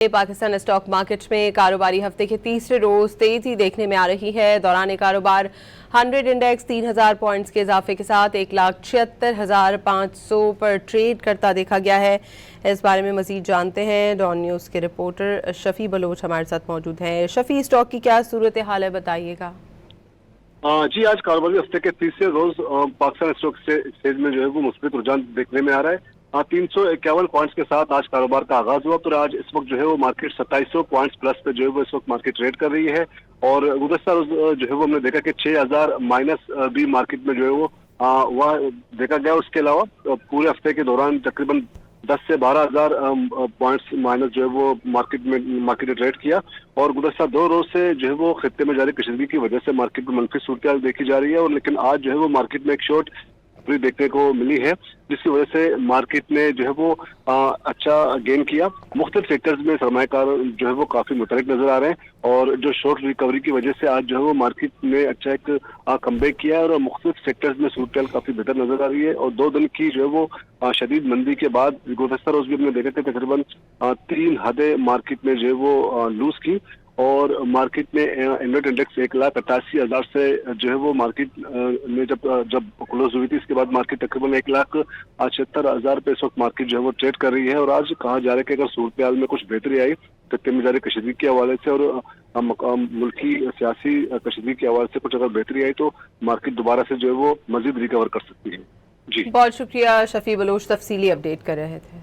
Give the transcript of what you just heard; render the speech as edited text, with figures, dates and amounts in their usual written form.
Pakistan stock market में कारोबारी हफ्ते के तीसरे रोज तेजी देखने में आ रही है। दौरान कारोबार 100 इंडेक्स 3000 पॉइंट्स के इजाफे के साथ 1,76,500 पर ट्रेड करता देखा गया है। इस बारे में मजीद जानते हैं। डॉन न्यूज़ के रिपोर्टर शफी बलोच हमारे साथ मौजूद हैं। शफी, स्टॉक की क्या सूरत हाल है, बताइएगा। जी, आज कारोबारी हफ्ते के तीसरे रोज पाकिस्तान स्टॉक एक्सचेंज में जो है वो मुस्बित रुझान देखने में आ रहा है। 351 पॉइंट्स के साथ आज कारोबार का आगाज हुआ। तो आज इस वक्त जो है वो मार्केट 2700 पॉइंट्स प्लस पे जो है वो इस वक्त मार्केट ट्रेड कर रही है। और गुज़श्ता रोज जो है वो हमने देखा कि 6000 माइनस भी मार्केट में जो है वो वह देखा गया। उसके अलावा पूरे हफ्ते के दौरान तकरीबन 10 से 12,000 पॉइंट्स माइनस जो है वो मार्केट ने ट्रेड किया। और गुज़श्ता 2 रोज से जो है वो खित्ते में जारी कशीदगी की वजह से मार्केट में मंफी सूरत देखी जा रही है। और लेकिन आज जो है वो मार्केट में एक शॉर्ट देखने को मिली है, जिसकी वजह से मार्केट ने जो है वो अच्छा गेन किया। मुख्तलिफ सेक्टर्स में सरमायाकार जो है वो काफी मुतहरिक नजर आ रहे हैं। और जो शॉर्ट रिकवरी की वजह से आज जो है वो मार्केट ने अच्छा एक कमबैक किया है। और मुख्तलिफ सेक्टर्स में सूरत काफी बेहतर नजर आ रही है। और 2 दिन की जो है वो शदीद मंदी के बाद गुज़श्ता रोज भी हमने देखा कि तकरीबन 3 हदें मार्केट में जो है वो लूज की। और मार्केट में इन्वेट इंडेक्स 1,88,000 से जो है वो मार्केट में जब क्लोज हुई थी, इसके बाद मार्केट तकरीबन 1,76,000 पे इस वक्त मार्केट जो है वो ट्रेड कर रही है। और आज कहा जा रहा है कि अगर सूरत हाल में कुछ बेहतरी आई खत्ते में जारी कशीदगी के हवाले से और मुल्की सियासी कशीदगी के हवाले से कुछ अगर बेहतरी आई तो मार्केट दोबारा से जो है वो मजीद रिकवर कर सकती है। जी, बहुत शुक्रिया शफी बलोच, तफसीली अपडेट कर रहे थे।